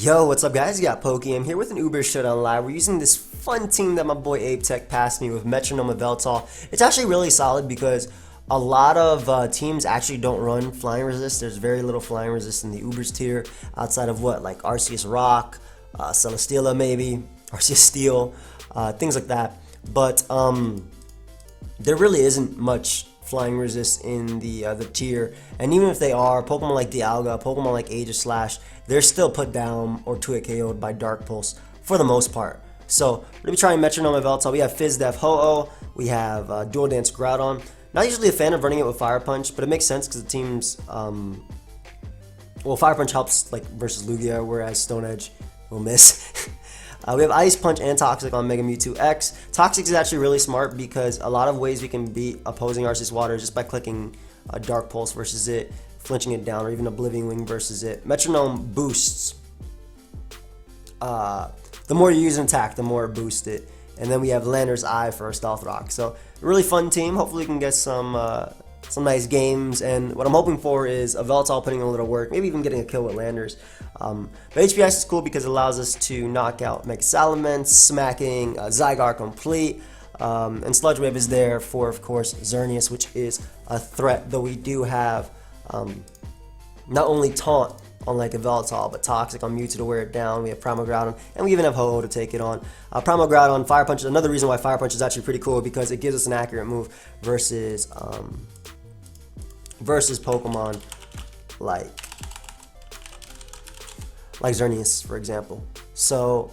Yo, what's up guys? You got Pokey. I'm here with an UbersShowdown live. We're using this fun team that my boy ApeTech passed me with Metronome Yveltal. It's actually really solid because a lot of teams actually don't run flying resist. There's very little flying resist in the Ubers tier outside of what, like Arceus Rock, Celesteela maybe, Arceus Steel, things like that. But there really isn't much flying resist in the tier, and even if they are, Pokemon like Dialga, Pokemon like Aegislash, they're still put down or 2-hit KO'd by Dark Pulse for the most part. So we're gonna be trying Metronome Yveltal. We have FizzDef Ho-Oh, we have Dual Dance Groudon. Not usually a fan of running it with Fire Punch, but it makes sense because the team's well, Fire Punch helps like versus Lugia, whereas Stone Edge will miss. We have Ice Punch and Toxic on Mega Mewtwo X. Toxic is actually really smart because a lot of ways we can beat opposing Arceus Water is just by clicking a Dark Pulse versus it, flinching it down, or even Oblivion Wing versus it. Metronome boosts. The more you use an attack, the more it boosts it. And then we have Lander's Eye for our Stealth Rock. So, a really fun team. Hopefully we can get some nice games, and what I'm hoping for is Yveltal putting in a little work, maybe even getting a kill with Landers. But HPS is cool because it allows us to knock out Mega Salamence, smacking Zygarde complete, and Sludge Wave is there for, of course, Xerneas, which is a threat, though we do have not only Taunt on like Yveltal, but Toxic on Mewtwo to wear it down. We have Primal Groudon, and we even have Ho-Oh to take it on. Primal Groudon, Fire Punch, another reason why Fire Punch is actually pretty cool because it gives us an accurate move versus Pokemon like Xerneas, for example. So,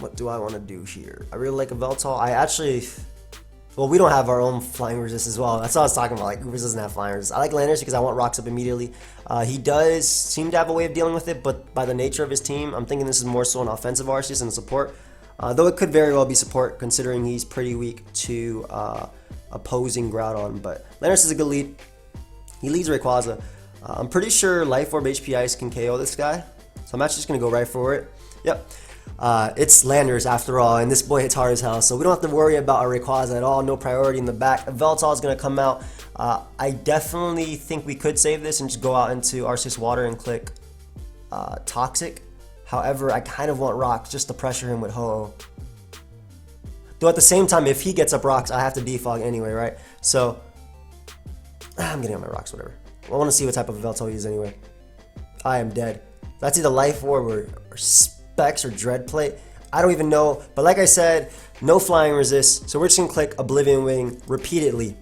what do I want to do here? I really like Yveltal. I actually, well, we don't have our own flying resist as well. That's what I was talking about. Like, Ubers doesn't have flying resist. I like Landers because I want rocks up immediately. He does seem to have a way of dealing with it, but by the nature of his team, I'm thinking this is more so an offensive Arceus than support. Though it could very well be support, considering he's pretty weak to opposing Groudon. But Landers is a good lead. He leads Rayquaza. I'm pretty sure Life Orb HP Ice can KO this guy, so I'm actually just going to go right for it. Yep. It's Landers after all, and this boy hits hard as hell, so we don't have to worry about our Rayquaza at all. No priority in the back. Yveltal is going to come out. I definitely think we could save this and just go out into Arceus Water and click Toxic. However, I kind of want Rocks just to pressure him with Ho-Oh. Though at the same time, if he gets up Rocks, I have to defog anyway, right? So, I'm getting on my Rocks, whatever. I want to see what type of Yveltal he is anyway. I am dead. That's either Life Orb or Specs or Dread Plate. I don't even know. But like I said, no flying resist. So we're just going to click Oblivion Wing repeatedly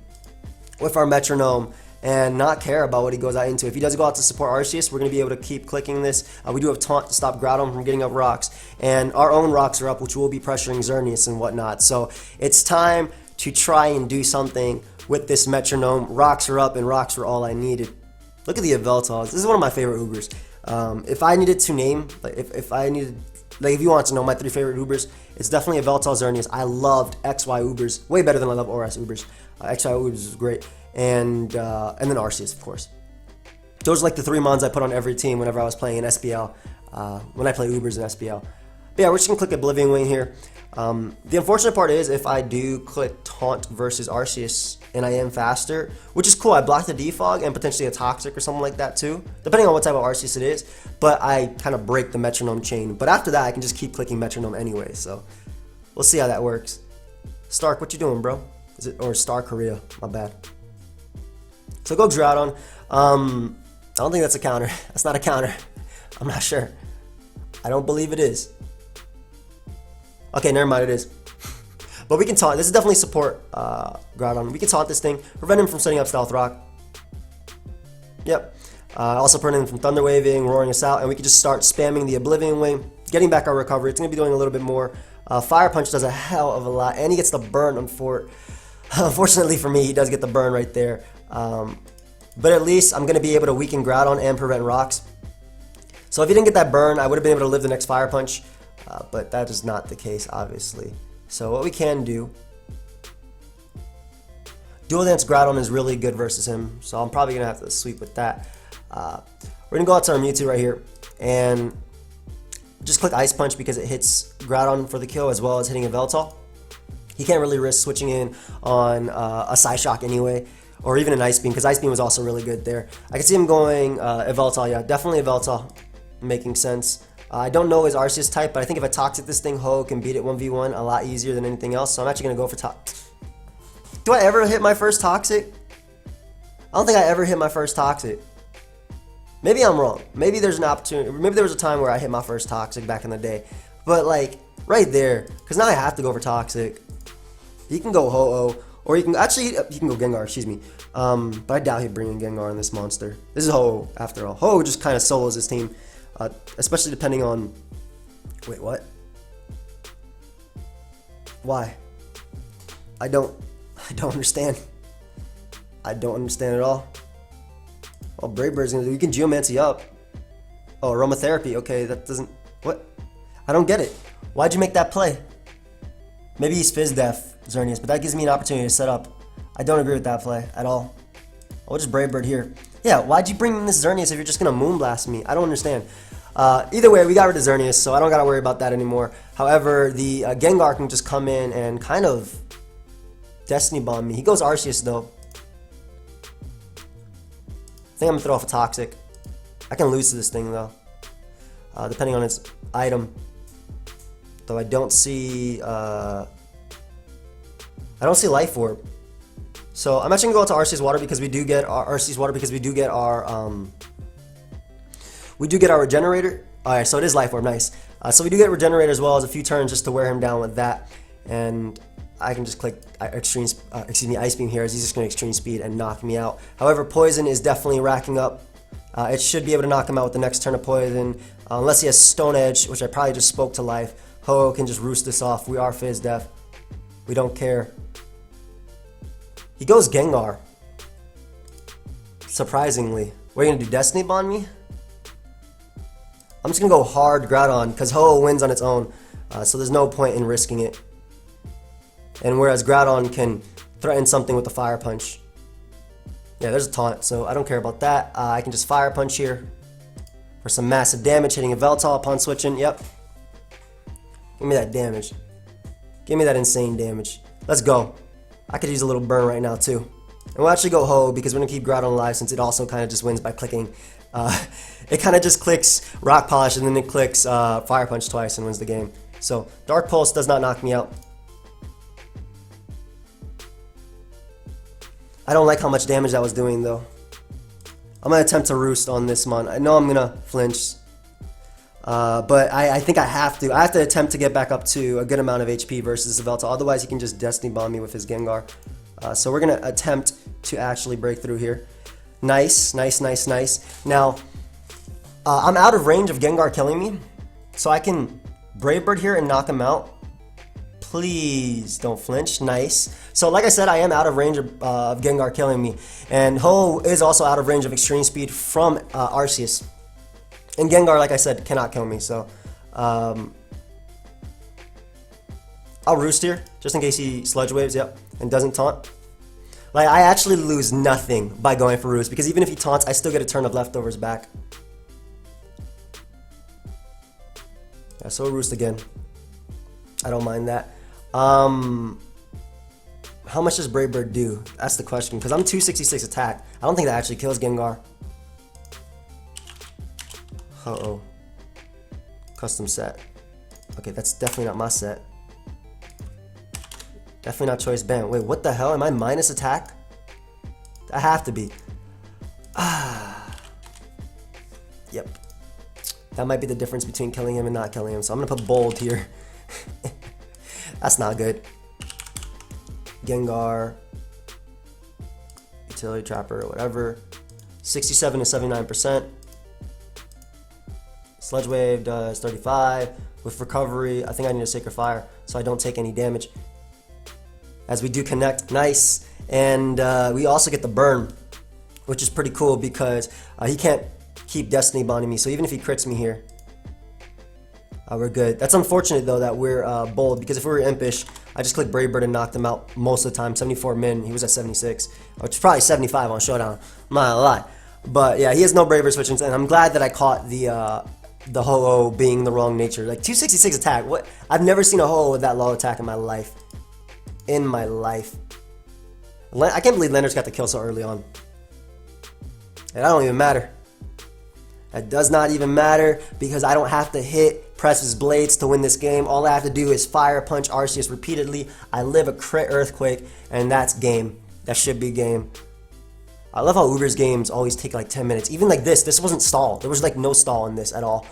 with our Metronome and not care about what he goes out into. If he does go out to support Arceus, we're going to be able to keep clicking this. We do have Taunt to stop Groudon from getting up Rocks. And our own Rocks are up, which will be pressuring Xerneas and whatnot. So it's time to try and do something with this Metronome. Rocks are up, and Rocks were all I needed. Look at the Yveltal. This is one of my favorite Ubers. If I needed to name, like if you want to know my 3 favorite Ubers, it's definitely Yveltal, Xerneas. I loved XY Ubers way better than I love ORS Ubers. XY Ubers is great, and then Arceus, of course. Those are like the 3 mons I put on every team whenever I was playing in SPL. When I play Ubers in SPL. But yeah, we're just gonna click Oblivion Wing here. The unfortunate part is if I do click Taunt versus Arceus and I am faster, which is cool, I block the defog and potentially a Toxic or something like that too, depending on what type of Arceus it is, but I kind of break the Metronome chain. But after that, I can just keep clicking Metronome anyway, so we'll see how that works. Stark, what you doing, bro? Is it, or Star Korea, my bad. So go Groudon. I don't think that's a counter. That's not a counter. I'm not sure. I don't believe it is. Okay, never mind, it is. But we can taunt. This is definitely support Groudon. We can taunt this thing, prevent him from setting up Stealth Rock. Yep. Also prevent him from Thunder Waving, roaring us out, and we can just start spamming the Oblivion Wing, getting back our recovery. It's going to be doing a little bit more. Fire Punch does a hell of a lot, and he gets the burn. Unfortunately for me, he does get the burn right there. But at least I'm going to be able to weaken Groudon and prevent Rocks. So if he didn't get that burn, I would have been able to live the next Fire Punch. But that is not the case, obviously. So what we can do, Dual Dance Groudon is really good versus him, so I'm probably going to have to sweep with that. We're going to go out to our Mewtwo right here, and just click Ice Punch because it hits Groudon for the kill as well as hitting Yveltal. He can't really risk switching in on a Psyshock anyway, or even an Ice Beam, because Ice Beam was also really good there. I can see him going Yveltal, yeah, definitely Yveltal, making sense. I don't know his Arceus type, but I think if I Toxic this thing, Ho can beat it 1v1 a lot easier than anything else, so I'm actually going to go for Do I ever hit my first Toxic? I don't think I ever hit my first Toxic. Maybe I'm wrong. Maybe there's an opportunity. Maybe there was a time where I hit my first Toxic back in the day. But like, right there, because now I have to go for Toxic. He can go Ho-Oh, or he can, actually, he can go Gengar, excuse me. But I doubt he'd bring in Gengar in this monster. This is Ho-Oh, after all. Ho-Oh just kind of solos his team, especially depending on, wait, what? Why? I don't understand. I don't understand at all. Oh, Brave Bird's gonna do. You can Geomancy up. Oh, Aromatherapy. Okay, that doesn't. What? I don't get it. Why'd you make that play? Maybe he's Fizz Def, Xerneas, but that gives me an opportunity to set up. I don't agree with that play at all. I'll just Brave Bird here. Yeah, why'd you bring in this Xerneas if you're just gonna Moonblast me? I don't understand. Either way, we got rid of Xerneas, so I don't gotta worry about that anymore. However, the Gengar can just come in and kind of Destiny Bomb me. He goes Arceus though. I think I'm gonna throw off a Toxic. I can lose to this thing though, depending on its item. Though I don't see Life Orb. So I'm actually gonna go out to Arceus Water because we do get our Regenerator. Alright, so it is Life Orb, nice. So we do get Regenerator as well as a few turns just to wear him down with that, and I can just click Ice Beam here as he's just going to Extreme Speed and knock me out. However, Poison is definitely racking up. It should be able to knock him out with the next turn of Poison, unless he has Stone Edge, which I probably just spoke to life. Ho-Oh can just roost this off. We are Fizz Def. We don't care. He goes Gengar. Surprisingly. What are you going to do, Destiny Bond me? I'm just going to go hard Groudon because Ho-Oh wins on its own, so there's no point in risking it. And whereas Groudon can threaten something with the Fire Punch. Yeah, there's a taunt, so I don't care about that. I can just Fire Punch here for some massive damage, hitting a Yveltal upon switching. Yep. Give me that damage. Give me that insane damage. Let's go. I could use a little burn right now, too. And we'll actually go Ho because we're going to keep Groudon alive since it also kind of just wins by clicking. It kind of just clicks Rock Polish and then it clicks Fire Punch twice and wins the game. So Dark Pulse does not knock me out. I don't like how much damage that was doing though. I'm going to attempt to Roost on this mon. I know I'm going to flinch. But I think I have to. I have to attempt to get back up to a good amount of HP versus Yveltal. Otherwise he can just Destiny Bomb me with his Gengar. So we're going to attempt to actually break through here. Nice, nice, nice, nice. Now, I'm out of range of Gengar killing me. So I can Brave Bird here and knock him out. Please don't flinch. Nice. So like I said, I am out of range of Gengar killing me. And Ho is also out of range of Extreme Speed from Arceus. And Gengar, like I said, cannot kill me. So I'll Roost here, just in case he Sludge Waves, yep, and doesn't taunt. Like, I actually lose nothing by going for Roost, because even if he taunts, I still get a turn of leftovers back. Yeah, so we'll Roost again. I don't mind that. How much does Brave Bird do? That's the question, because I'm 266 attack. I don't think that actually kills Gengar. Uh-oh. Custom set. Okay, that's definitely not my set. Definitely not Choice Band. Wait, what the hell? Am I minus attack? I have to be. Yep. That might be the difference between killing him and not killing him. So I'm going to put bold here. That's not good. Gengar. Utility Trapper, whatever. 67 to 79%. Sludge Wave does 35. With Recovery, I think I need a Sacred Fire so I don't take any damage. As we do connect, nice. And we also get the Burn, which is pretty cool because he can't keep Destiny Bonding me. So even if he crits me here, we're good. That's unfortunate though that we're bold, because if we were Impish, I just clicked Brave Bird and knocked him out most of the time. 74 min, he was at 76, which is probably 75 on Showdown. I'm not gonna lie. But yeah, he has no Brave Bird switching, and I'm glad that I caught the Ho-Oh being the wrong nature. Like 266 attack. What? I've never seen a Ho-Oh with that low attack in my life. I can't believe Landorus got the kill so early on. And that don't even matter. That does not even matter because I don't have to hit press his blades to win this game. All I have to do is fire punch Arceus repeatedly. I live a crit earthquake, and that's game. That should be game. I love how UBERS games always take like 10 minutes. Even like this wasn't stall. There was like no stall in this at all.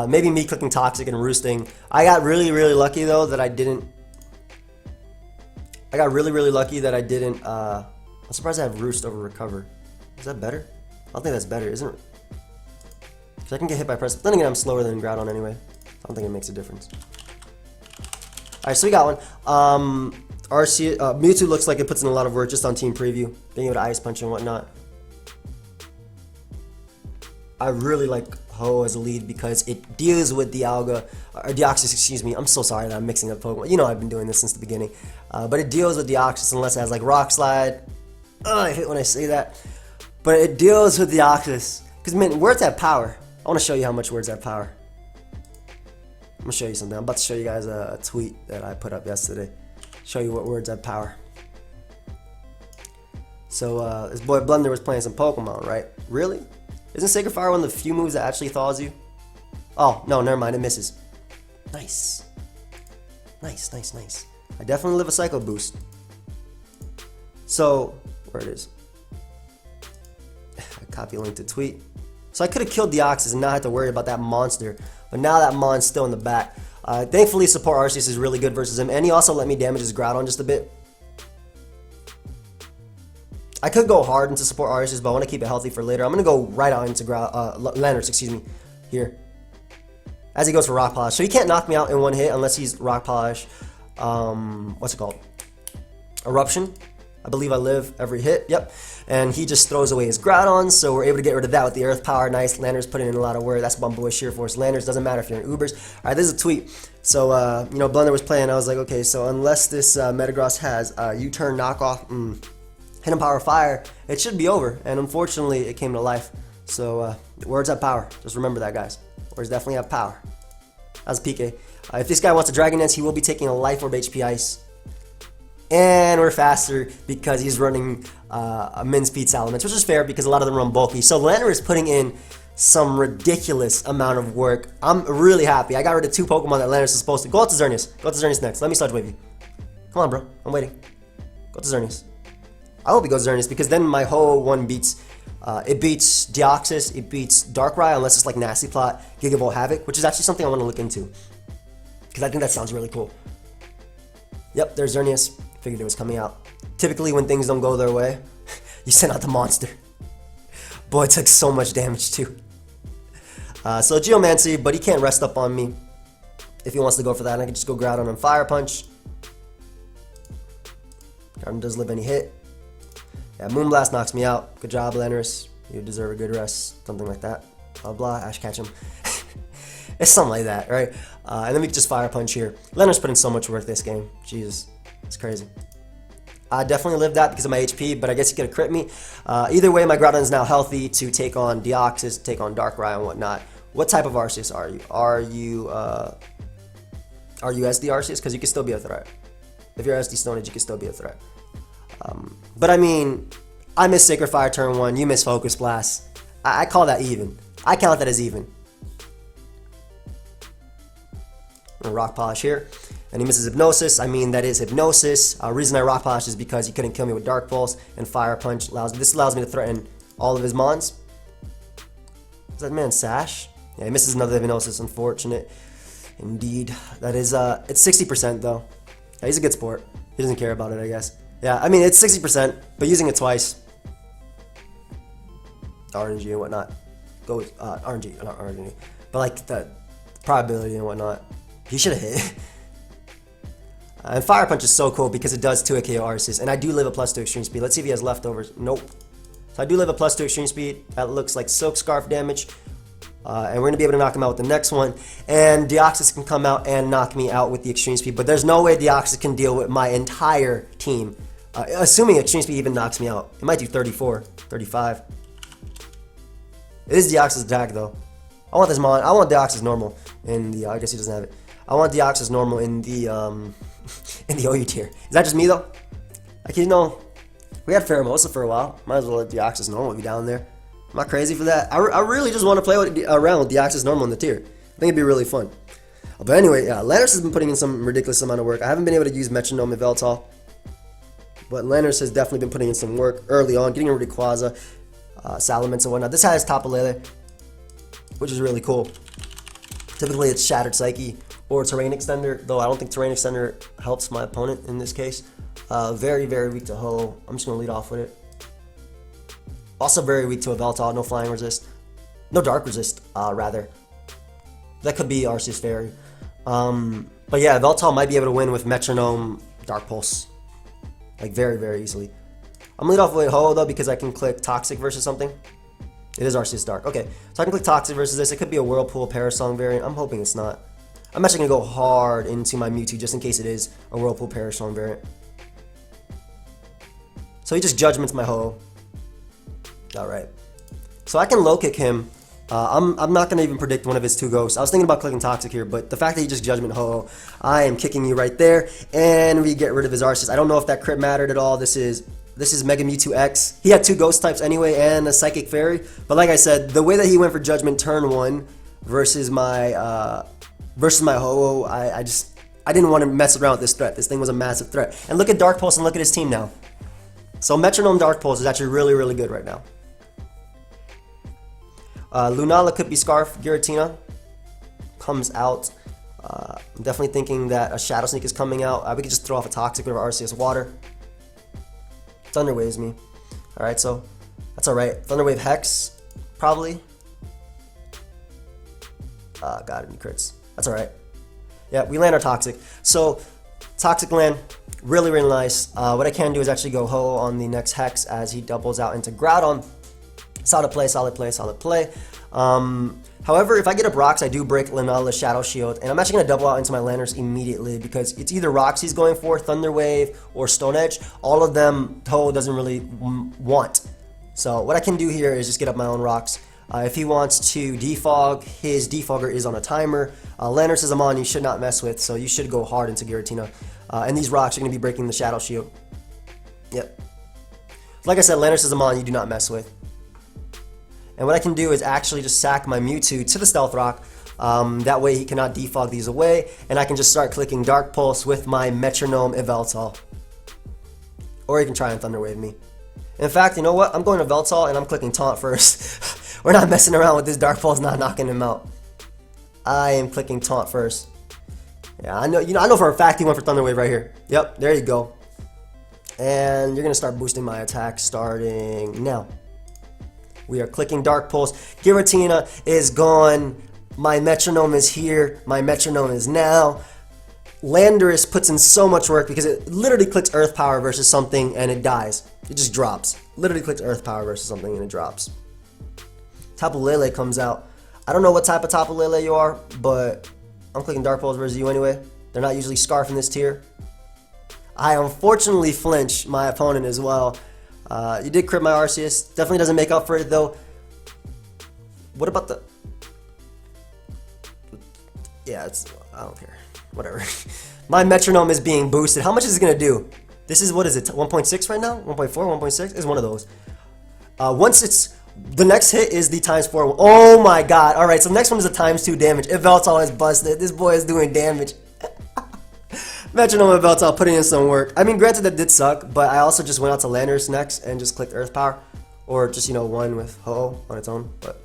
Maybe me clicking toxic and roosting. I got really lucky though that I didn't. I got really lucky that I didn't. I'm surprised I have roost over recover. Is that better? I don't think that's better, isn't it? Because I can get hit by press. Then again, I'm slower than Groudon anyway. I don't think it makes a difference. Alright, so we got one. Arceus, Mewtwo looks like it puts in a lot of work just on team preview. Being able to ice punch and whatnot. I really like Ho as a lead because it deals with Dialga, or Deoxys, excuse me. I'm so sorry that I'm mixing up Pokemon. You know I've been doing this since the beginning. But it deals with Deoxys unless it has like Rock Slide. I hate when I say that. But it deals with Deoxys. Because, man, words have power. I want to show you how much words have power. I'm going to show you something. I'm about to show you guys a tweet that I put up yesterday. Show you what words have power. So, this boy Blunder was playing some Pokemon, right? Really? Isn't Sacred Fire one of the few moves that actually thaws you? Oh, no, never mind. It misses. Nice. Nice. I definitely live a Psycho Boost. So, where it is. I copy link to tweet. So I could have killed Deoxys and not have to worry about that monster. But now that Mon's still in the back. Thankfully, support Arceus is really good versus him. And he also let me damage his Groudon just a bit. I could go hard into support Arceus, but I want to keep it healthy for later. I'm going to go right on into Landorus, excuse me, here. As he goes for Rock Polish. So he can't knock me out in one hit unless he's Rock Polish. What's it called? Eruption. I believe I live every hit. Yep. And he just throws away his Groudon, so we're able to get rid of that with the Earth Power. Nice. Landorus putting in a lot of work. That's my boy Sheer Force Landorus. Doesn't matter if you're in UBERS. All right, this is a tweet. So, you know, Blunder was playing. I was like, okay, so unless this Metagross has U-turn knockoff, Hidden Power Fire, it should be over. And unfortunately, it came to life. So, words have power. Just remember that, guys. Words definitely have power. That's PK. If this guy wants a Dragon Dance, he will be taking a Life Orb HP Ice. And we're faster because he's running a Min Speed Salamence, which is fair because a lot of them run bulky. So Landorus is putting in some ridiculous amount of work. I'm really happy. I got rid of 2 Pokemon that Landorus is supposed to. Go out to Xerneas. Go out to Xerneas next. Let me Sludge Wave you. Come on, bro. I'm waiting. Go to Xerneas. I hope he goes Xerneas because then my whole one beats. It beats Deoxys. It beats Darkrai unless it's like Nasty Plot, Gigavolt Havoc, which is actually something I want to look into because I think that sounds really cool. Yep, there's Xerneas. Figured it was coming out. Typically, when things don't go their way, you send out the monster. Boy, it took so much damage too. So Geomancy, but he can't rest up on me. If he wants to go for that, I can just go Groudon and Fire Punch. Groudon does live any hit. Yeah, Moonblast knocks me out. Good job, Landorus. You deserve a good rest. Something like that. Blah blah. Ash catch him. It's something like that, right? And then we can just Fire Punch here. Landorus put in so much work this game. Jesus. It's crazy. I definitely lived that because of my HP, but I guess he could have crit me. Either way, my Groudon is now healthy to take on Deoxys, take on Darkrai and whatnot. What type of Arceus are you? Are you SD Arceus? Because you can still be a threat. If you're SD Stone Age, you can still be a threat. But I mean, I missed Sacred Fire turn 1. You missed Focus Blast. I call that even. I count that as even. Rock Polish here. And he misses Hypnosis. I mean, that is Hypnosis. Reason I Rock Polish is because he couldn't kill me with Dark Pulse, and Fire Punch this allows me to threaten all of his Mons. Is that man Sash? Yeah, he misses another Hypnosis. Unfortunate. Indeed. That is, it's 60% though. Yeah, he's a good sport. He doesn't care about it, I guess. Yeah, I mean, it's 60%, but using it twice. RNG and whatnot. Goes, RNG, not RNG. But like the probability and whatnot. He should have hit. And Fire Punch is so cool because it does 2 KO Arceus. And I do live a +2 extreme speed. Let's see if he has leftovers. Nope. So I do live a +2 extreme speed. That looks like Silk Scarf damage. And we're going to be able to knock him out with the next one. And Deoxys can come out and knock me out with the extreme speed. But there's no way Deoxys can deal with my entire team. Assuming extreme speed even knocks me out. It might do 34, 35. It is Deoxys attack though. I want this Mon. I want Deoxys normal in the. I guess he doesn't have it. I want Deoxys normal in the OU tier. Is that just me though? Like, you know, we had Pheromosa for a while. Might as well let Deoxys Normal be down there. I'm not crazy for that. I really just want to play around with Deoxys Normal in the tier. I think it'd be really fun. But anyway, yeah, Landorus has been putting in some ridiculous amount of work. I haven't been able to use Metronome Yveltal, but Landorus has definitely been putting in some work early on, getting rid of Rayquaza, Salamence and whatnot. This has Tapu Lele, which is really cool. Typically it's Shattered Psyche or Terrain Extender, though I don't think Terrain Extender helps my opponent in this case. Very, very weak to Ho. I'm just going to lead off with it. Also very weak to Yveltal, no Flying Resist. No Dark Resist, rather. That could be Arceus Fairy. But yeah, Yveltal might be able to win with Metronome Dark Pulse. Like very, very easily. I'm going to lead off with Ho though because I can click Toxic versus something. It is Arceus Dark. Okay, so I can click Toxic versus this. It could be a Whirlpool Parasong variant. I'm hoping it's not. I'm actually going to go hard into my Mewtwo just in case it is a Whirlpool Parasong variant. So he just Judgments my Ho. Alright. So I can low kick him. I'm not going to even predict one of his 2 ghosts. I was thinking about clicking Toxic here, but the fact that he just Judgment Ho, I am kicking you right there. And we get rid of his Arceus. I don't know if that crit mattered at all. This is Mega Mewtwo X. He had 2 ghost types anyway and a Psychic Fairy. But like I said, the way that he went for Judgment turn 1 versus my Ho, I didn't want to mess around with this threat. This thing was a massive threat. And look at Dark Pulse and look at his team now. So Metronome Dark Pulse is actually really, really good right now. Lunala could be Scarf. Giratina comes out. I'm definitely thinking that a Shadow Sneak is coming out. We could just throw off a Toxic with our Arceus Water. Thunder Waves me. Alright, so that's alright. Thunder Wave Hex, probably. God, any crits. That's alright. Yeah, we land our Toxic. So, Toxic land, really, really nice. What I can do is actually go Ho on the next Hex as he doubles out into Groudon. Solid play, solid play, solid play. However, if I get up Rocks, I do break Lunala's Shadow Shield, and I'm actually going to double out into my Landorus immediately because it's either Rocks he's going for, Thunder Wave, or Stone Edge. All of them, Ho doesn't really want. So what I can do here is just get up my own Rocks. If he wants to defog, his defogger is on a timer. Landorus is a mon you should not mess with, so you should go hard into Giratina. And these Rocks are going to be breaking the Shadow Shield. Yep. Like I said, Landorus is a mon you do not mess with. And what I can do is actually just sack my Mewtwo to the Stealth Rock. That way he cannot defog these away. And I can just start clicking Dark Pulse with my Metronome Yveltal. Or he can try and Thunder Wave me. In fact, you know what? I'm going to Yveltal and I'm clicking Taunt first. We're not messing around with this Dark Pulse, not knocking him out. I am clicking Taunt first. Yeah, I know for a fact he went for Thunder Wave right here. Yep, there you go. And you're going to start boosting my attack starting now. We are clicking Dark Pulse. Giratina is gone. My Metronome is here. My Metronome is now. Landorus puts in so much work because it literally clicks Earth Power versus something and it dies. It just drops. Literally clicks Earth Power versus something and it drops. Tapu Lele comes out. I don't know what type of Tapu Lele you are, but I'm clicking Dark Pulse versus you anyway. They're not usually Scarf in this tier. I unfortunately flinch my opponent as well. You did crit my Arceus. Definitely doesn't make up for it though. What about the... Yeah, I don't care. Whatever. My Metronome is being boosted. How much is it going to do? This is, what is it, 1.6 right now? 1.4, 1.6? It's one of those. Once it's... The next hit is the ×4. Oh my god. Alright, so the next one is a ×2 damage. Yveltal is busted. This boy is doing damage. Metronome Yveltal putting in some work. I mean, granted that did suck, but I also just went out to Landorus next and just clicked Earth Power. Or just, you know, one with Ho on its own. But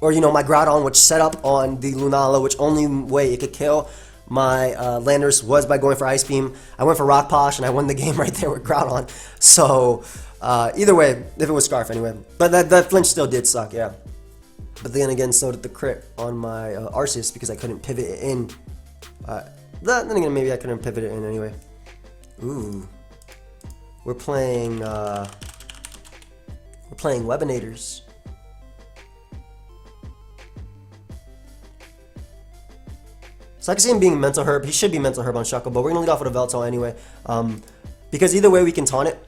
or, you know, my Groudon, which set up on the Lunala, which only way it could kill my Landorus was by going for Ice Beam. I went for Rock Posh, and I won the game right there with Groudon. So, either way, if it was Scarf anyway. But that flinch still did suck, yeah. But then again, so did the crit on my Arceus because I couldn't pivot it in. Then again, maybe I couldn't pivot it in anyway. Ooh. We're playing Webinators. So I can see him being Mental Herb. He should be Mental Herb on Shuckle, but we're going to lead off with a Yveltal anyway. Because either way we can taunt it.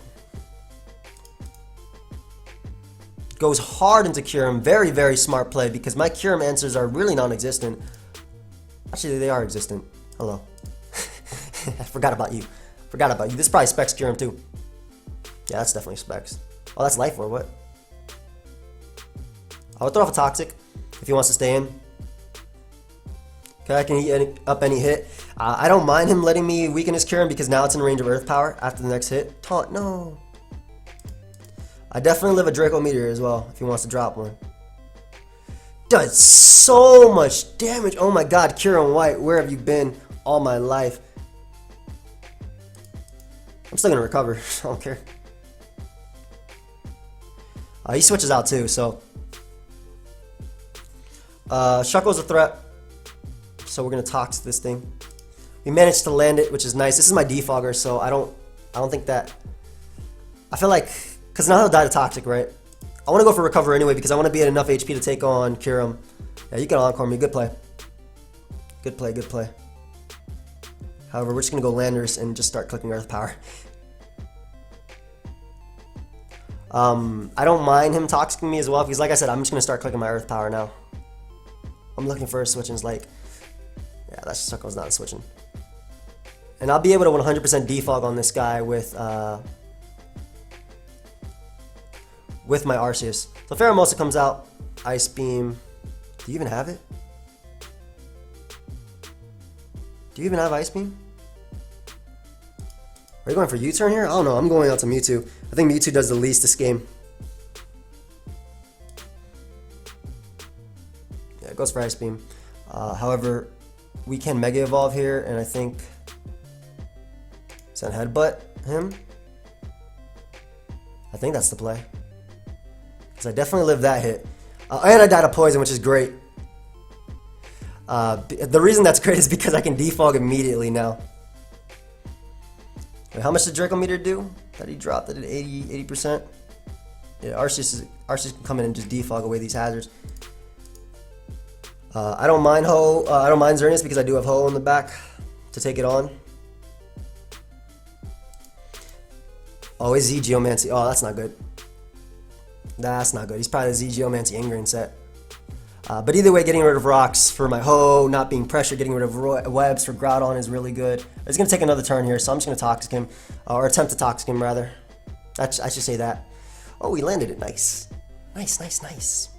Goes hard into Kyurem. Very, very smart play because my Kyurem answers are really non-existent. Actually, they are existent. Hello. I forgot about you. Forgot about you. This is probably Specs Cure him too. Yeah, that's definitely Specs. Oh, that's Life Orb, what? I would throw off a Toxic if he wants to stay in. Okay, I can eat up any hit. I don't mind him letting me weaken his Cure because now it's in range of Earth Power after the next hit. Taunt, no. I definitely live a Draco Meteor as well if he wants to drop one. Does so much damage. Oh my god, Cure on White, where have you been all my life? I'm still gonna recover. I don't care. He switches out too, so. Shuckle's a threat. So we're gonna Tox this thing. We managed to land it, which is nice. This is my defogger, so I don't think that. I feel like, because now he'll die to Toxic, right? I want to go for Recover anyway because I want to be at enough HP to take on Kyurem. Yeah, you can Encore me. Good play. Good play, good play. However, we're just going to go Landorus and just start clicking Earth Power. I don't mind him Toxicing me as well because, like I said, I'm just going to start clicking my Earth Power now. I'm looking for a switch and it's like, yeah, that Shuckle's not switching. And I'll be able to 100% defog on this guy with my Arceus. So Pheromosa comes out, Ice Beam. Do you even have it? Do you even have Ice Beam? Are you going for U-turn here? I don't know, I'm going out to Mewtwo. I think Mewtwo does the least this game. Yeah, it goes for Ice Beam. However, we can Mega Evolve here, and I think Send Headbutt him. I think that's the play. Because I definitely lived that hit. And I died of Poison, which is great. The reason that's great is because I can defog immediately now. Wait, how much did Draco Meteor do? That he dropped it at 80%? Yeah, Arceus can come in and just defog away these hazards. I don't mind I don't mind Xerneas because I do have Ho in the back to take it on. Oh, his Z Geomancy. Oh, that's not good. That's not good. He's probably the Z Geomancy Ingrain set. But either way, getting rid of rocks for my Ho, not being pressured, getting rid of webs for Groudon is really good. It's going to take another turn here, so I'm just going to Toxic him. Or attempt to Toxic him, rather. I should say that. Oh, we landed it. Nice. Nice, nice, nice.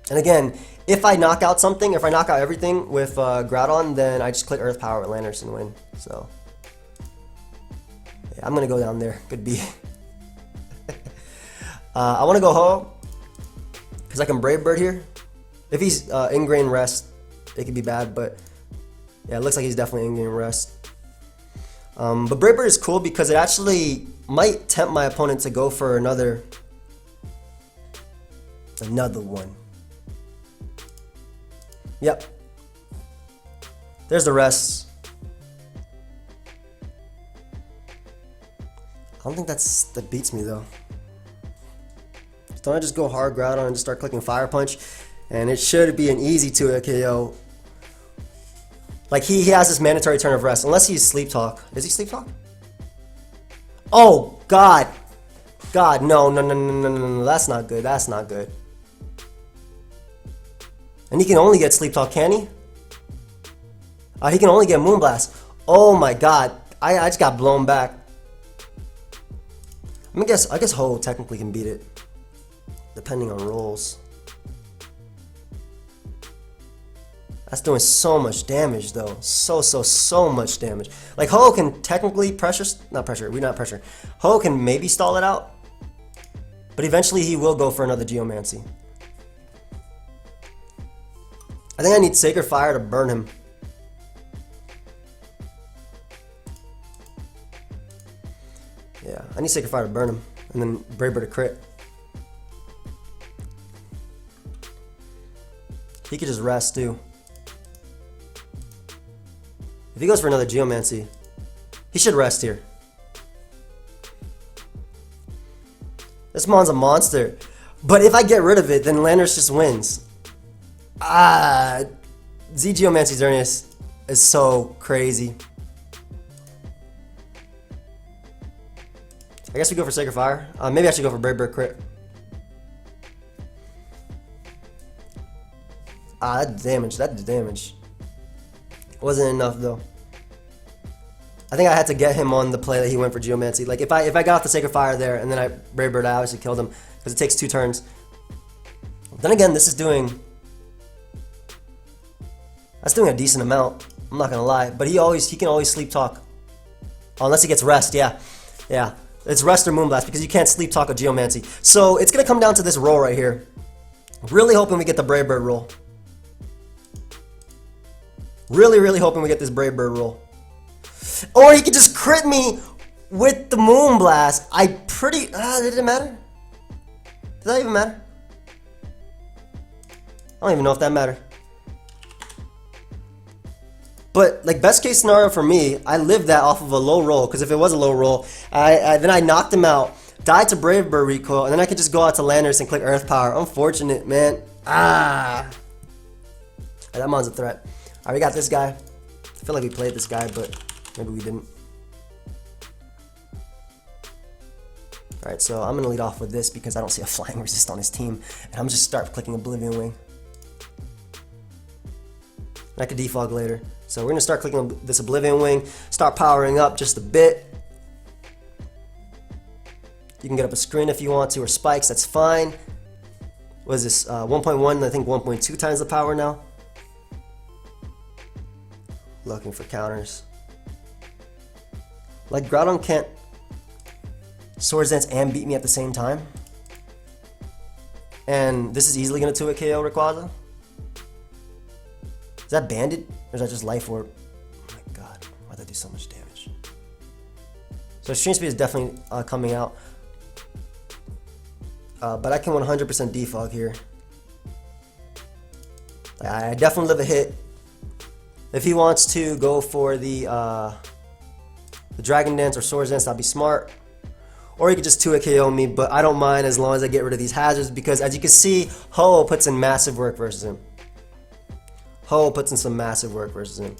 And again, if I knock out something, if I knock out everything with Groudon, then I just click Earth Power with Landorus and win. So, yeah, I'm going to go down there. Good B. I want to go Ho, because I can Brave Bird here. If he's Ingrain Rest, it could be bad, but yeah, it looks like he's definitely Ingrain Rest. But Brave Bird is cool because it actually might tempt my opponent to go for another one. Yep. There's the rest. I don't think that beats me though. Don't I just go hard Groudon and just start clicking Fire Punch? And it should be an easy 2-hit KO. Like, he has this mandatory turn of rest. Unless he's Sleep Talk. Is he Sleep Talk? Oh, God. God, no. That's not good. That's not good. And he can only get Sleep Talk, can he? He can only get Moonblast. Oh, my God. I just got blown back. I guess Ho technically can beat it. Depending on rolls. That's doing so much damage though. So much damage. Like Ho can technically not pressure. Ho can maybe stall it out. But eventually he will go for another Geomancy. I think I need Sacred Fire to burn him. Yeah, I need Sacred Fire to burn him. And then Brave Bird to crit. He could just rest too. If he goes for another Geomancy, he should rest here. This Mon's a monster. But if I get rid of it, then Landorus just wins. Z Geomancy Xerneas is so crazy. I guess we go for Sacred Fire. Maybe I should go for Brave Bird crit. That did damage. Wasn't enough though. I think I had to get him on the play that he went for Geomancy. Like if I got off the Sacred Fire there and then I Brave Bird, I obviously killed him because it takes 2 turns. Then again, this is doing. That's doing a decent amount. I'm not gonna lie, but he can always sleep talk, unless he gets rest. Yeah. It's rest or Moonblast because you can't sleep talk a Geomancy. So it's gonna come down to this roll right here. Really hoping we get the Brave Bird roll. Really hoping we get this Brave Bird roll. Or he could just crit me with the Moonblast. Did it matter? Did that even matter? I don't even know if that mattered. But like best case scenario for me, I lived that off of a low roll, because if it was a low roll, then I knocked him out, died to Brave Bird recoil, and then I could just go out to Landorus and click Earth Power. Unfortunate, man. That mon's a threat. Alright, we got this guy. I feel like we played this guy, but maybe we didn't. Alright, so I'm going to lead off with this because I don't see a flying resist on his team. And I'm just start clicking Oblivion Wing. And I could defog later. So we're going to start clicking this Oblivion Wing, start powering up just a bit. You can get up a screen if you want to, or spikes, that's fine. What is this? 1.1, I think 1.2 times the power now. Looking for counters. Like Groudon can't Swords Dance and beat me at the same time. And this is easily going to 2-hit KO Rayquaza. Is that Banded? Or is that just Life Orb? Oh my god, why'd that do so much damage? So Extreme Speed is definitely coming out. But I can 100% defog here. I definitely live a hit. If he wants to go for the Dragon Dance or Swords Dance, that'd be smart. Or he could just 2-hit KO me, but I don't mind as long as I get rid of these hazards, because as you can see, Ho puts in massive work versus him. Ho puts in some massive work versus him.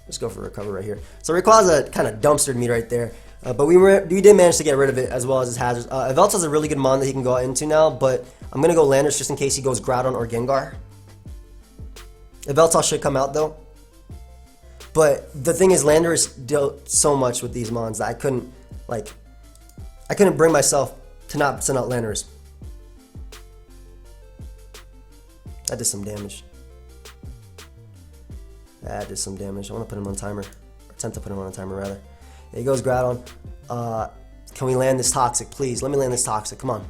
Let's go for Recover right here. So Rayquaza kind of dumpstered me right there. But we did manage to get rid of it as well as his hazards. Yveltal's a really good mon that he can go into now, but I'm going to go Landorus just in case he goes Groudon or Gengar. Yveltal should come out though. But the thing is, Landorus dealt so much with these mons that I couldn't bring myself to not send out Landorus. That did some damage. That did some damage. I want to put him on timer. Or attempt to put him on a timer, rather. There he goes, Groudon. Can we land this Toxic, please? Let me land this Toxic. Come on.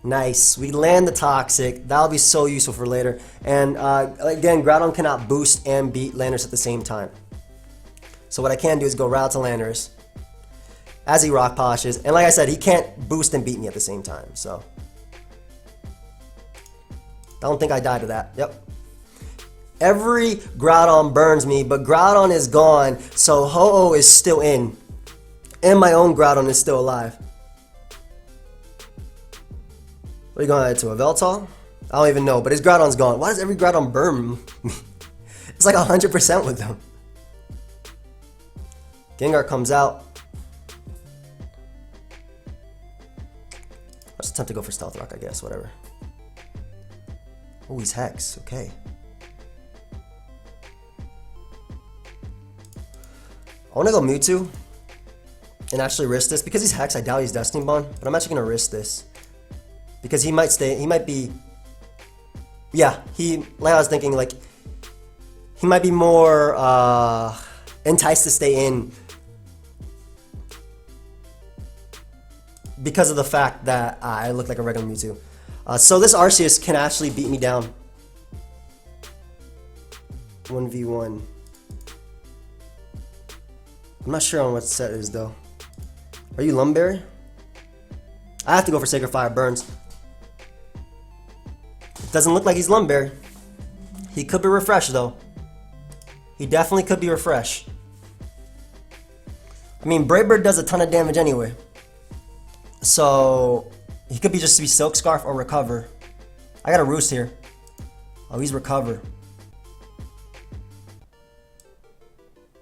Nice. We land the Toxic. That'll be so useful for later. And again, Groudon cannot boost and beat Landorus at the same time. So what I can do is go right to Landorus as he Rock Polishes. And like I said, he can't boost and beat me at the same time. So I don't think I died to that. Yep. Every Groudon burns me, but Groudon is gone, so Ho-Oh is still in. And my own Groudon is still alive. What are you going to add to? Yveltal? I don't even know, but his Groudon's gone. Why does every Groudon burn me? It's like 100% with them. Gengar comes out. Let's attempt to go for Stealth Rock, I guess, whatever. Oh, he's Hex, okay. I want to go Mewtwo and actually risk this. Because he's Hex, I doubt he's Destiny Bond, but I'm actually going to risk this. Because he might stay, he might be, yeah, like I was thinking, like, he might be more enticed to stay in because of the fact that I look like a regular Mewtwo. So this Arceus can actually beat me down. 1v1. I'm not sure on what set it is though. Are you Lumberry? I have to go for Sacred Fire Burns. Doesn't look like he's Lumberry. He could be Refresh though. He definitely could be Refresh. I mean, Brave Bird does a ton of damage anyway. So he could be just be Silk Scarf or Recover. I got a Roost here. Oh, he's Recover.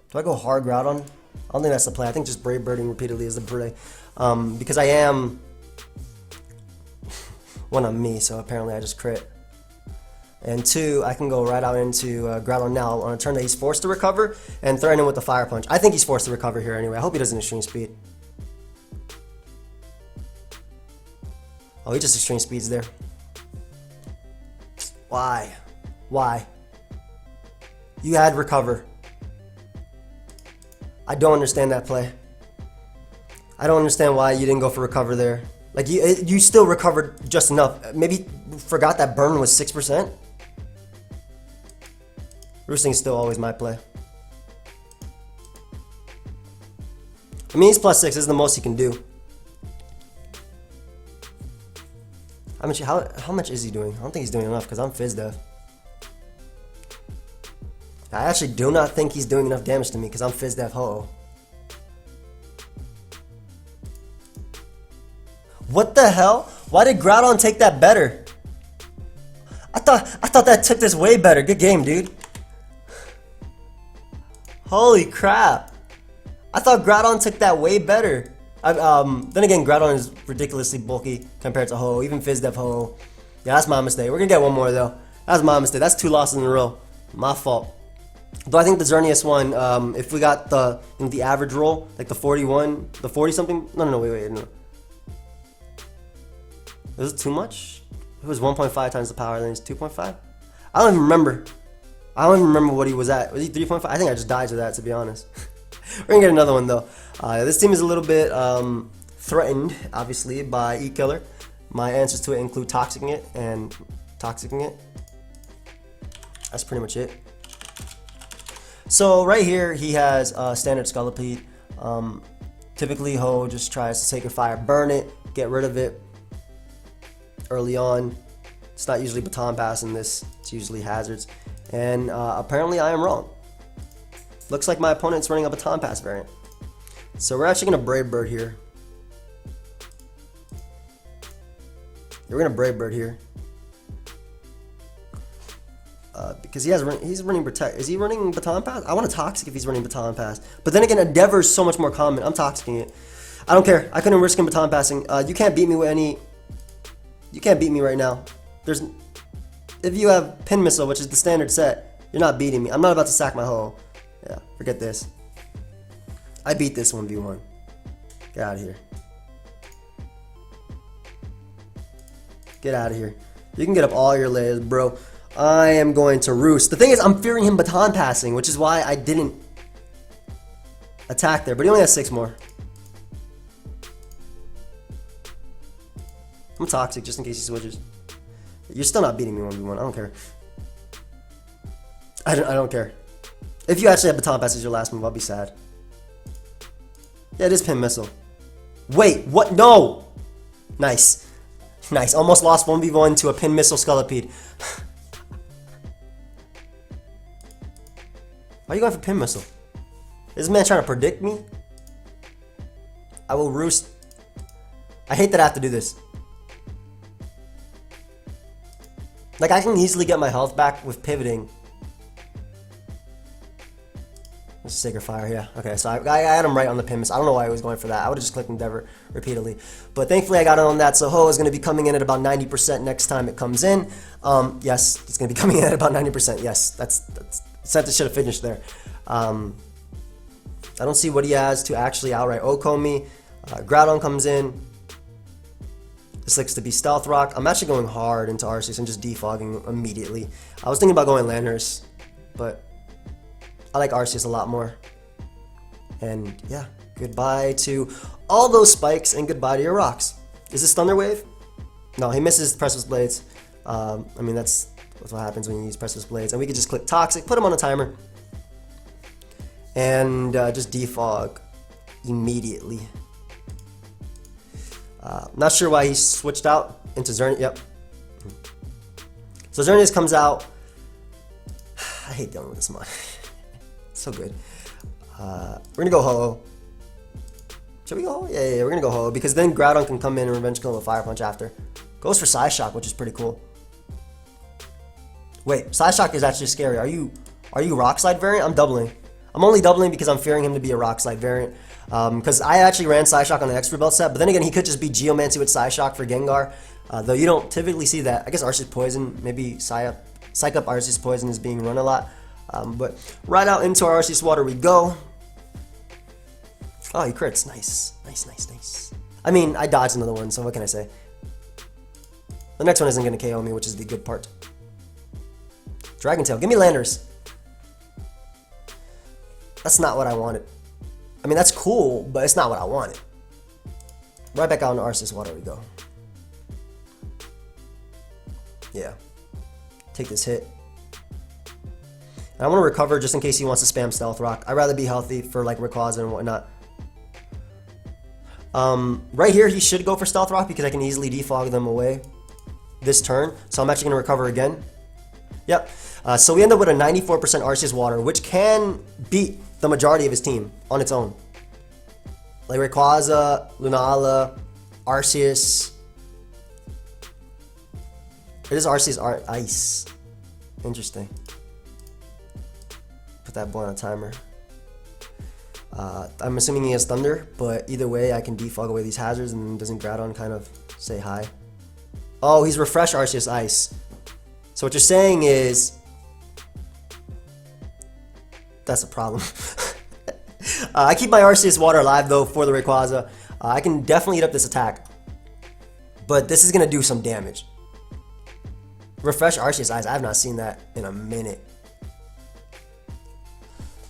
Do I go hard Groudon? I don't think that's the play. I think just Brave Birding repeatedly is the play. Because I am one on me, so apparently I just crit. And 2, I can go right out into Groudon now on a turn that he's forced to recover and threaten him with the Fire Punch. I think he's forced to recover here anyway. I hope he doesn't Extreme Speed. Oh, he just Extreme Speeds there. Why? Why? You had Recover. I don't understand that play. I don't understand why you didn't go for Recover there. Like, you still recovered just enough. Maybe forgot that burn was 6%? Roosting's still always my play. I mean, he's +6. This is the most he can do. How much is he doing? I don't think he's doing enough because I'm FizzDev. I actually do not think he's doing enough damage to me because I'm FizzDev Ho-Oh. What the hell? Why did Groudon take that better? I thought that took this way better. Good game, dude. Holy crap. I thought Groudon took that way better. Then again, Groudon is ridiculously bulky compared to Ho-Oh, even FizzDev Ho-Oh. Yeah, that's my mistake. We're gonna get one more though. That's my mistake. That's 2 losses in a row. My fault. Though I think the Xerneas one, if we got the average roll, like the 41, the 40 something. No, wait, no. Was it too much? It was 1.5 times the power, then it's 2.5? I don't even remember. I don't even remember what he was at. Was he 3.5? I think I just died to that, to be honest. We're gonna get another one though. This team is a little bit threatened, obviously, by E-Killer. My answers to it include Toxicing it and Toxicing it. That's pretty much it. So right here, he has standard Scolipede. Typically, Ho just tries to take a fire, burn it, get rid of it early on. It's not usually baton passing this. It's usually hazards. And apparently, I am wrong. Looks like my opponent's running a baton pass variant. So we're actually gonna Brave Bird here. We're gonna Brave Bird here. Because he's running Protect. Is he running Baton Pass? I want a Toxic if he's running Baton Pass. But then again, Endeavor is so much more common. I'm Toxicing it. I don't care. I couldn't risk him Baton Passing. You can't beat me with any... You can't beat me right now. If you have Pin Missile, which is the standard set, you're not beating me. I'm not about to sack my Ho-Oh. Yeah, forget this. I beat this 1v1. Get out of here. Get out of here. You can get up all your layers, bro. I am going to Roost. The thing is, I'm fearing him Baton Passing, which is why I didn't attack there. But he only has 6 more. I'm Toxic, just in case he switches. You're still not beating me 1v1. I don't care. I don't care. If you actually have Baton Pass as your last move, I'll be sad. Yeah, it is Pin Missile. Wait, what? No! Nice. Nice. Almost lost 1v1 to a Pin Missile Scolipede. Why are you going for Pin Missile? Is this man trying to predict me? I will Roost. I hate that I have to do this. Like, I can easily get my health back with pivoting. Let's Sacred Fire, yeah. Okay, so I had him right on the Pin Missile. I don't know why I was going for that. I would have just clicked Endeavor repeatedly. But thankfully, I got it on that. So Ho is going to be coming in at about 90% next time it comes in. Yes, it's going to be coming in at about 90%. Yes, that's Senta should have finished there. I don't see what he has to actually outright Oko me. Groudon comes in. This looks to be Stealth Rock. I'm actually going hard into Arceus and just defogging immediately. I was thinking about going Landorus, but I like Arceus a lot more. And yeah, goodbye to all those spikes and goodbye to your rocks. Is this Thunder Wave? No, he misses Precious Blades. I mean, that's what happens when you use Precious Blades. And we could just click Toxic, put him on a timer, and just defog immediately. Not sure why he switched out into Xerneas. Yep. So Xerneas comes out. I hate dealing with this mod. So good. We're gonna go Ho-Oh. Should we go Ho-Oh? Yeah, we're gonna go Ho-Oh because then Groudon can come in and revenge kill him with Fire Punch after. Goes for Psyshock, which is pretty cool. Wait, Psyshock is actually scary. Are you Rock Slide variant? I'm doubling. I'm only doubling because I'm fearing him to be a Rock Slide variant. Because I actually ran Psyshock on the Expert Belt set, but then again, he could just be Geomancy with Psyshock for Gengar. Though you don't typically see that. I guess Arceus Poison, maybe Psy-Up Psych Up Arceus Poison is being run a lot. But right out into our Arceus Water we go. Oh, he crits. Nice. Nice, nice, nice. I mean, I dodged another one, so what can I say? The next one isn't going to KO me, which is the good part. Dragon Tail. Give me Landorus. That's not what I wanted. I mean, that's cool, but it's not what I wanted. Right back out into Arceus Water we go. Yeah. Take this hit. And I want to recover just in case he wants to spam Stealth Rock. I'd rather be healthy for like Rayquaza and whatnot. Right here, he should go for Stealth Rock because I can easily defog them away this turn. So I'm actually going to recover again. Yep. So we end up with a 94% Arceus Water, which can beat the majority of his team on its own. Like Rayquaza, Lunala, Arceus. It is Arceus Ice. Interesting. Put that boy on a timer. I'm assuming he has Thunder, but either way I can defog away these hazards and doesn't Groudon kind of say hi. Oh, he's refreshed Arceus Ice. So what you're saying is that's a problem. I keep my Arceus Water alive though for the Rayquaza. I can definitely eat up this attack, but this is gonna do some damage. Refresh Arceus Ice. I have not seen that in a minute.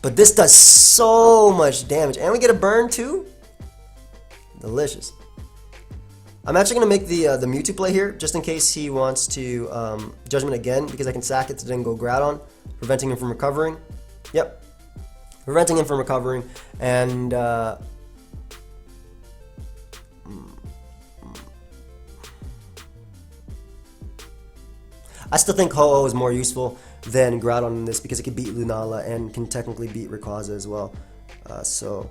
But this does so much damage, and we get a burn too. Delicious. I'm actually gonna make the Mewtwo play here, just in case he wants to Judgment again, because I can sack it to then go Groudon, preventing him from recovering. Yep, preventing him from recovering, and I still think Ho-Oh is more useful than Groudon in this because it can beat Lunala and can technically beat Rayquaza as well. So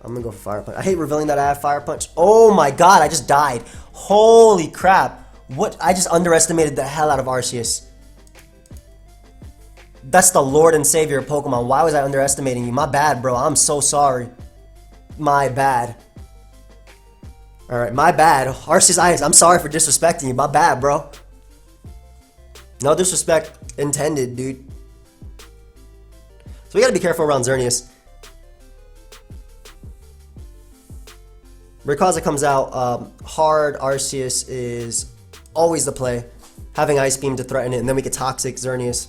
I'm gonna go for Fire Punch. I hate revealing that I have Fire Punch. Oh my god, I just died. Holy crap. What? I just underestimated the hell out of Arceus. That's the Lord and Savior of Pokemon. Why was I underestimating you? My bad, bro. I'm so sorry. My bad. Alright, my bad. Arceus Ice, I'm sorry for disrespecting you. My bad, bro. No disrespect intended, dude. So we gotta be careful around Xerneas. Rayquaza comes out hard. Arceus is always the play. Having Ice Beam to threaten it, and then we get Toxic Xerneas.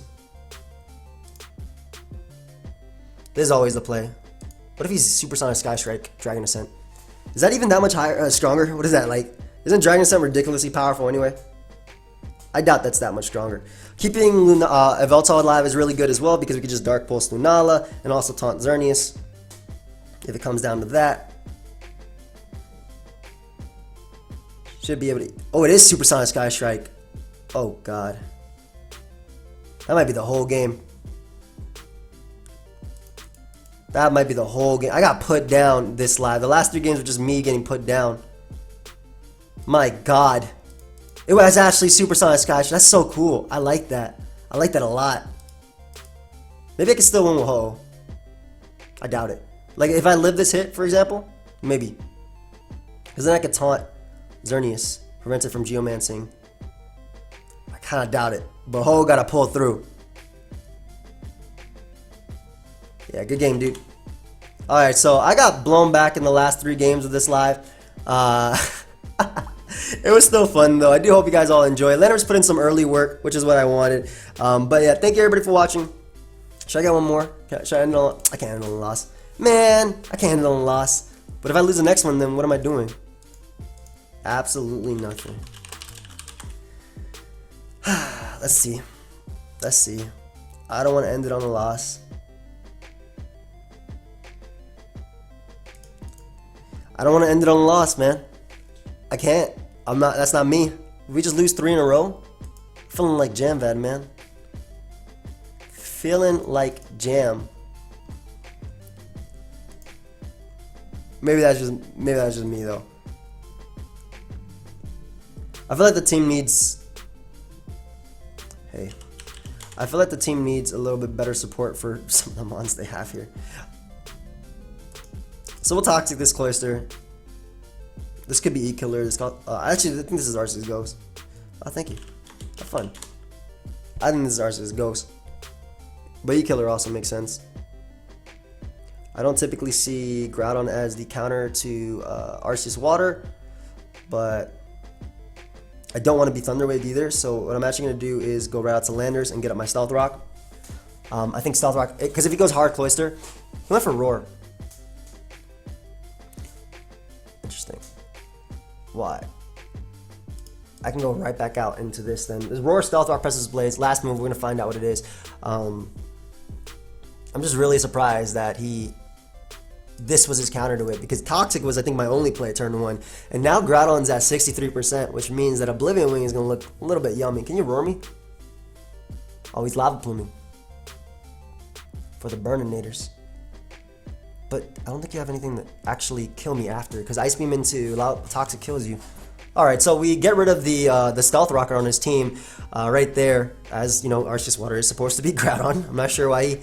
This is always the play. What if he's Supersonic Sky Strike, Dragon Ascent? Is that even that much higher, stronger? What is that like? Isn't Dragon Ascent ridiculously powerful anyway? I doubt that's that much stronger. Keeping Yveltal alive is really good as well because we can just Dark Pulse Lunala and also taunt Xerneas if it comes down to that. Should be able to. Oh, it is Supersonic Sky Strike. Oh god, that might be the whole game. That might be the whole game. I got put down this live. The last 3 games were just me getting put down. My god. It was actually Supersonic Sky Strike. That's so cool. I like that. I like that a lot. Maybe I can still win with Ho-Oh. I doubt it. Like, if I live this hit, for example, maybe. Because then I could taunt Xerneas. Prevent it from Geomancing. I kind of doubt it. But Ho-Oh got to pull through. Yeah, good game, dude. Alright, so I got blown back in the last 3 games of this live. It was still fun though. I do hope you guys all enjoy. Landorus put in some early work, which is what I wanted. But yeah, thank you everybody for watching. Should I get one more? Should I handle? I can't handle a loss. Man, I can't handle a loss. But if I lose the next one, then what am I doing? Absolutely nothing. Let's see. Let's see. I don't want to end it on a loss. I don't want to end it on a loss, man. I can't. I'm not. That's not me. If we just lose 3 in a row, feeling like Jamvad, man. Feeling like jam. Maybe that's just me though. I feel like the team needs. Hey, I feel like the team needs a little bit better support for some of the mons they have here. So we'll Toxic this Cloyster. This could be E-Killer. This actually, I think this is Arceus Ghost. Oh, thank you. Have fun. I think this is Arceus Ghost. But E-Killer also makes sense. I don't typically see Groudon as the counter to Arceus Water, but I don't want to be Thunder Wave either, so what I'm actually going to do is go right out to Landers and get up my Stealth Rock. I think Stealth Rock, because if he goes Hard Cloyster, he went for Roar. Interesting. Why? I can go right back out into this then. This Roar, Stealth Rock, presses Blaze. Last move, we're going to find out what it is. I'm just really surprised that this was his counter to it, because Toxic was, I think, my only play turn 1, and now Groudon's at 63%, which means that Oblivion Wing is going to look a little bit yummy. Can you roar me? Oh, he's Lava Pluming for the Burninators. But I don't think you have anything that actually kill me after, because Ice Beam into Toxic kills you. Alright, so we get rid of the Stealth Rocker on his team right there, as, you know, Arceus Water is supposed to be Groudon. I'm not sure why he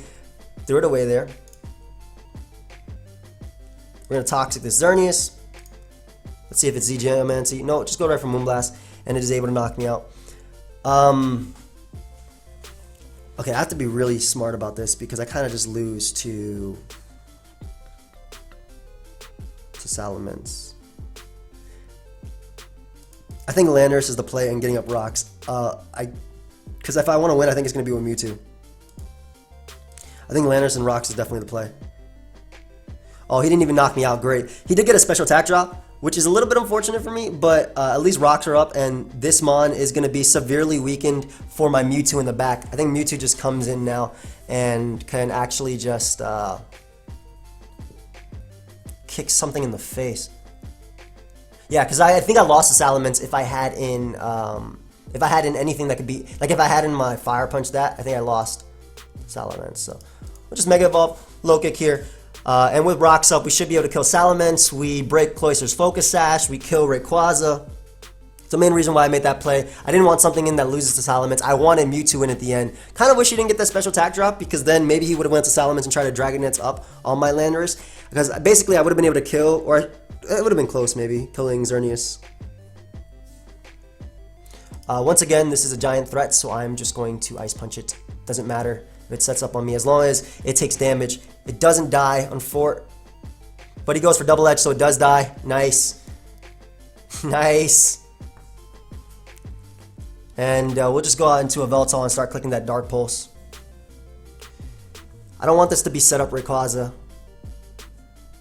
threw it away there. We're going to Toxic this Xerneas. Let's see if it's Geomancy. No, just go right for Moonblast, and it is able to knock me out. Okay, I have to be really smart about this, because I kind of just lose to Salamence. I think Landorus is the play and getting up rocks. Because if I want to win, I think it's going to be with Mewtwo. I think Landorus and rocks is definitely the play. Oh, he didn't even knock me out. Great. He did get a special attack drop, which is a little bit unfortunate for me, but at least rocks are up, and this Mon is going to be severely weakened for my Mewtwo in the back. I think Mewtwo just comes in now and can actually just kick something in the face. Yeah, because I think I lost the Salamence if I had in anything that could be, like if I had in my Fire Punch that, I think I lost Salamence. So we'll just Mega Evolve, Low Kick here. And with rocks up, we should be able to kill Salamence. We break Cloyster's Focus Sash. We kill Rayquaza. It's the main reason why I made that play. I didn't want something in that loses to Salamence. I wanted Mewtwo in at the end. Kind of wish he didn't get that special attack drop, because then maybe he would have went to Salamence and tried to Dragon Dance up on my Landorus. Because basically I would have been able to kill, or it would have been close maybe, killing Xerneas. Once again, this is a giant threat, so I'm just going to Ice Punch it. Doesn't matter if it sets up on me, as long as it takes damage. It doesn't die on Fort, but he goes for Double Edge, so it does die. Nice. Nice. And we'll just go out into a Yveltal and start clicking that Dark Pulse. I don't want this to be set up Rayquaza.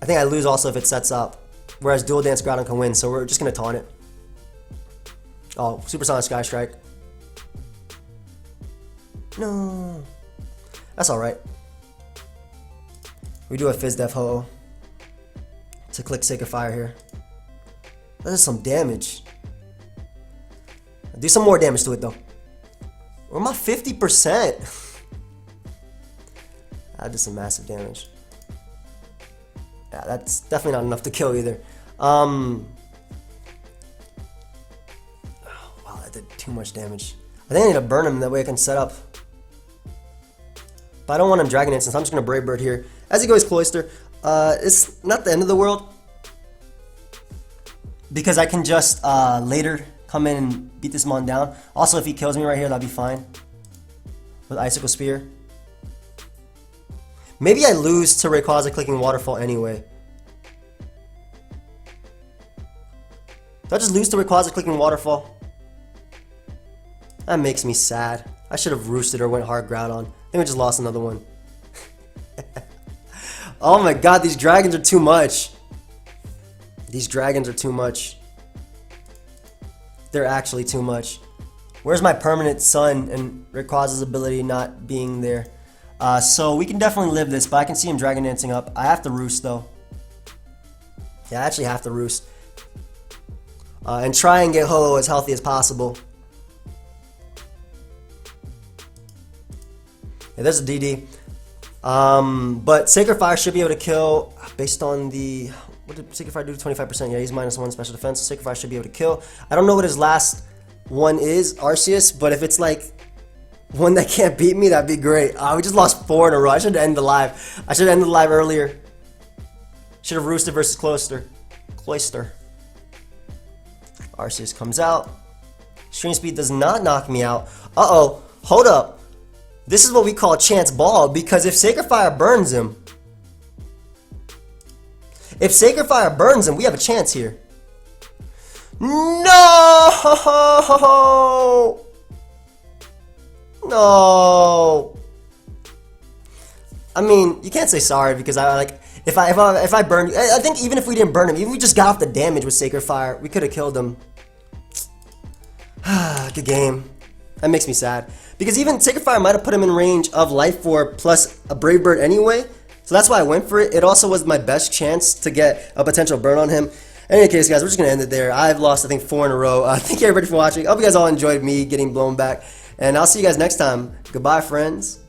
I think I lose also if it sets up, whereas Dual Dance Groudon can win, so we're just going to taunt it. Oh, Supersonic Sky Strike. No. That's alright. We do a Fizz Def Ho to click Sacred Fire here. That is some damage. Do some more damage to it though. Where am I 50%? That did some massive damage. Yeah, that's definitely not enough to kill either. Oh, wow, that did too much damage. I think I need to burn him, that way I can set up. But I don't want him Dragon Dance, so I'm just going to Brave Bird here. As he goes Cloyster, it's not the end of the world, because I can just later come in and beat this Mon down. Also, if he kills me right here, that'd be fine. With Icicle Spear. Maybe I lose to Rayquaza clicking Waterfall anyway. Do I just lose to Rayquaza clicking Waterfall? That makes me sad. I should have roosted or went hard Groudon. I think we just lost another one. Oh my god, these dragons are too much. These dragons are too much. They're actually too much. Where's my permanent Sun and Rayquaza's ability not being there? So we can definitely live this, but I can see him Dragon Dancing up. I have to roost though. Yeah, I actually have to roost. And try and get Ho as healthy as possible. Yeah, there's a DD. But Sacred Fire should be able to kill based on the... What did Sacred Fire do? 25%. Yeah, he's -1 special defense. So Sacred Fire should be able to kill. I don't know what his last one is, Arceus, but if it's like one that can't beat me, that'd be great. We just lost 4 in a row. I should end the live. I should end the live earlier. Should have roosted versus Cloyster. Arceus comes out. Stream Speed does not knock me out. Uh-oh. Hold up. This is what we call chance ball, because if Sacred Fire burns him, we have a chance here. No! No! I mean, you can't say sorry, because if I burn you, I think even if we didn't burn him, even if we just got off the damage with Sacred Fire, we could have killed him. Good game. That makes me sad, because even Sacred Fire might have put him in range of Life 4 plus a Brave Bird anyway, so that's why I went for it. It also was my best chance to get a potential burn on him. In any case, guys, we're just going to end it there. I've lost, I think, 4 in a row. Thank you, everybody, for watching. I hope you guys all enjoyed me getting blown back, and I'll see you guys next time. Goodbye, friends.